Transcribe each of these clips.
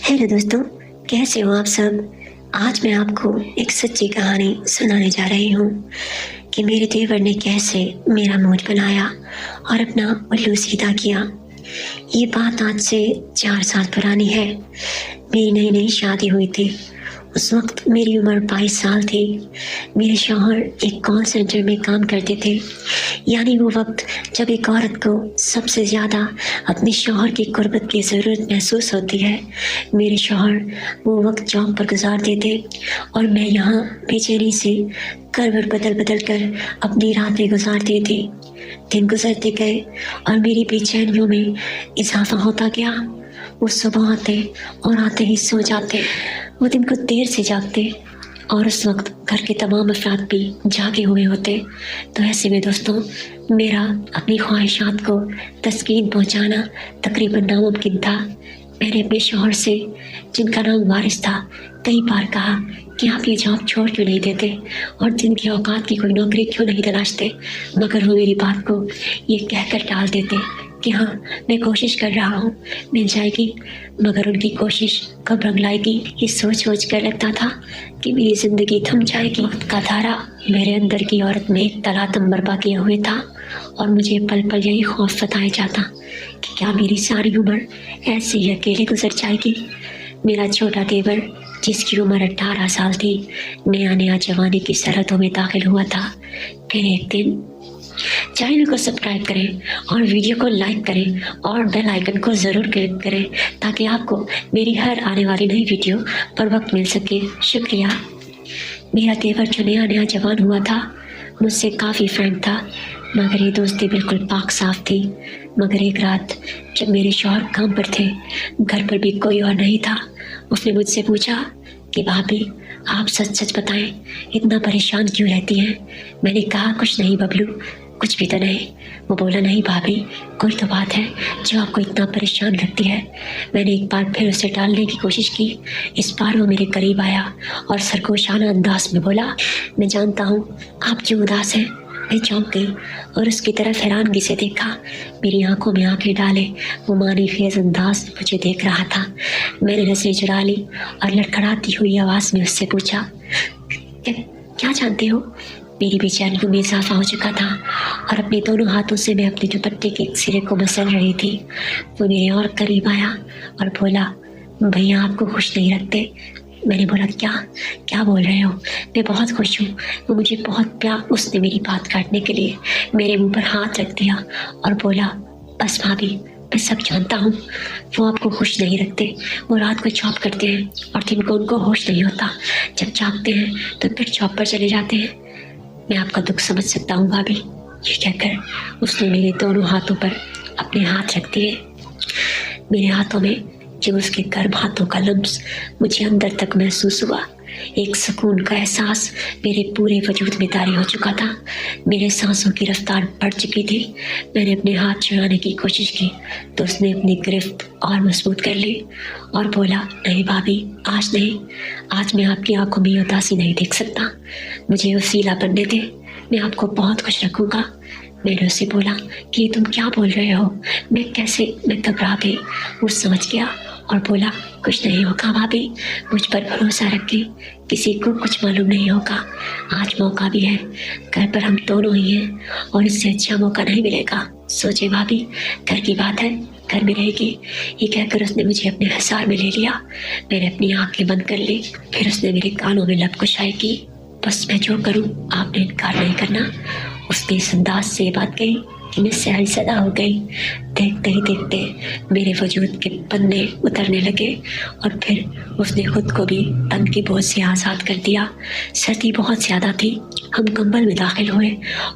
Hello दोस्तों, कैसे हो आप सब। आज मैं आपको एक सच्ची कहानी सुनाने जा रही हूँ कि मेरे देवर ने कैसे मेरा मूड बनाया और अपना उल्लू सीधा किया। ये बात आज से 4 साल पुरानी है। मेरी नई नई शादी हुई थी। उस वक्त मेरी उम्र 22 साल थी। मेरे शौहर एक कॉल सेंटर में काम करते थे। यानी वो वक्त जब एक औरत को सबसे ज़्यादा अपने शौहर की कुर्बत की ज़रूरत महसूस होती है। मेरे शौहर वो वक्त जॉब पर गुजारते थे और मैं यहाँ बेचैनी से करवट बदल बदल कर अपनी रातें गुजारती थी। दिन गुजरते गए और मेरी बेचैनियों में इजाफा होता गया। वो सुबह आते और आते ही सो जाते। वो दिन को देर से जागते और उस वक्त घर के तमाम अफराद भी जागे हुए होते। तो ऐसे में दोस्तों, मेरा अपनी ख्वाहिशात को तस्कीन पहुंचाना तकरीबन नामुमकिन था। मैंने अपने शौहर से, जिनका नाम वारिस था, कई बार कहा कि आप ये जॉब छोड़ क्यों नहीं देते और दिन की औकात की कोई नौकरी क्यों नहीं तलाशते, मगर वो मेरी बात को ये कहकर टाल देते कि हाँ, मैं कोशिश कर रहा हूँ, मिल जाएगी। मगर उनकी कोशिश कब रंग लाएगी ये सोच सोच कर लगता था कि मेरी ज़िंदगी थम जाएगी। वक्त का धारा मेरे अंदर की औरत में एक तलातम बर्पा किए हुए था और मुझे पल पल यही खौफ सताया जाता कि क्या मेरी सारी उम्र ऐसे ही अकेले गुजर जाएगी। मेरा छोटा देवर, जिसकी उम्र 18 साल थी, नया नया जवानी की सरहदों में दाखिल हुआ था। फिर एक दिन, चैनल को सब्सक्राइब करें और वीडियो को लाइक करें और बेल आइकन को ज़रूर क्लिक करें ताकि आपको मेरी हर आने वाली नई वीडियो पर वक्त मिल सके। शुक्रिया। मेरा देवर जो नया नया जवान हुआ था, मुझसे काफ़ी फ्रेंड था, मगर ये दोस्ती बिल्कुल पाक साफ थी। मगर एक रात जब मेरे शौहर काम पर थे, घर पर भी कोई और नहीं था, उसने मुझसे पूछा कि भाभी, आप सच सच बताएं, इतना परेशान क्यों रहती हैं। मैंने कहा, कुछ नहीं बबलू, कुछ भी तो नहीं। वो बोला, नहीं भाभी, कोई तो बात है जो आपको इतना परेशान रखती है। मैंने एक बार फिर उसे टालने की कोशिश की। इस बार वो मेरे करीब आया और सरगोशाना अंदाज में बोला, मैं जानता हूँ आप क्यों उदास हैं। मैं चौंक गई और उसकी तरफ हैरानगी से देखा। मेरी आंखों में आंखें डाले वो मानी फेज अंदाज मुझे देख रहा था। मैंने नजरें चुरा ली और लड़खड़ाती हुई आवाज़ में उससे पूछा, क्या जानते हो। मेरी बेचैनियों में इजाफा हो चुका था और अपने दोनों हाथों से मैं अपने दुपट्टे के एक सिरे को मसल रही थी। वो मेरे और करीब आया और बोला, भैया आपको खुश नहीं रखते। मैंने बोला, क्या क्या बोल रहे हो, मैं बहुत खुश हूँ। वो मुझे बहुत प्यार, उसने मेरी बात काटने के लिए मेरे मुंह पर हाथ रख दिया और बोला, बस भाभी, मैं सब जानता हूँ। वो आपको खुश नहीं रखते। वो रात को जॉब करते हैं और दिन को उनको होश नहीं होता। जब जागते हैं तो फिर जॉब पर चले जाते हैं। मैं आपका दुख समझ सकता हूँ भाभी। ये कहकर उसने मेरे दोनों हाथों पर अपने हाथ रख दिए। मेरे हाथों में जब उसके गर्म हाथों का लम्स मुझे अंदर तक महसूस हुआ, एक सुकून का एहसास मेरे पूरे वजूद में तारी हो चुका था। मेरे सांसों की रफ्तार बढ़ चुकी थी। मैंने अपने हाथ छुड़ाने की कोशिश की तो उसने अपनी गिरफ्त और मजबूत कर ली और बोला, नहीं भाभी, आज नहीं। आज मैं आपकी आंखों में उदासी नहीं देख सकता। मुझे वसीला बनने दे, मैं आपको बहुत खुश रखूँगा। मैंने उससे बोला कि तुम क्या बोल रहे हो। मैं घबरा गई। वो समझ गया और बोला, कुछ नहीं होगा भाभी, मुझ पर भरोसा रखें, किसी को कुछ मालूम नहीं होगा। आज मौका भी है, घर पर हम दोनों ही हैं और इससे अच्छा मौका नहीं मिलेगा। सोचे भाभी, घर की बात है, घर में रहेगी। ये कहकर उसने मुझे अपने हिसार में ले लिया। मैंने अपनी आंखें बंद कर ली। फिर उसने मेरे कानों में लपकुशाई की, बस मैं जो करूँ आपने इनकार नहीं करना। उसने इस अंदाज से ये बात कही कि मैं सहरी सदा हो गई। देखते ही देखते मेरे वजूद के पन्ने उतरने लगे और फिर उसने खुद को भी तन की बोझ से आज़ाद कर दिया। सर्दी बहुत ज़्यादा थी। हम कंबल में दाखिल हुए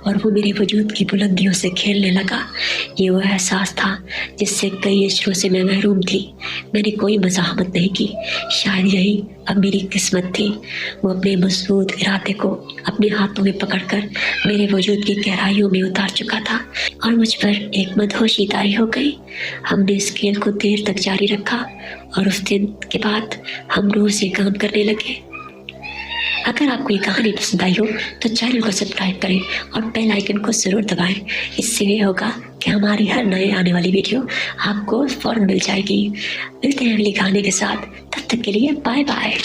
और वो मेरे वजूद की बुलंदियों से खेलने लगा। ये वो एहसास था जिससे कई अशरों से मैं महरूम थी। मैंने कोई मज़ाहमत नहीं की। शायद यही अब मेरी किस्मत थी। वो अपने मजबूत इरादे को अपने हाथों में पकड़कर मेरे वजूद की गहराइयों में उतार चुका था और मुझ पर एक मदहोशी तारी हो गई। हमने इस खेल को देर तक जारी रखा और उस दिन के बाद हम रोज से काम करने लगे। अगर आपको ये कहानी पसंद आई हो तो चैनल को सब्सक्राइब करें और बेल आइकन को ज़रूर दबाएं। इससे ये होगा कि हमारी हर नए आने वाली वीडियो आपको फौरन मिल जाएगी। मिलते हैं अगले गाने के साथ, तब तक के लिए बाय बाय।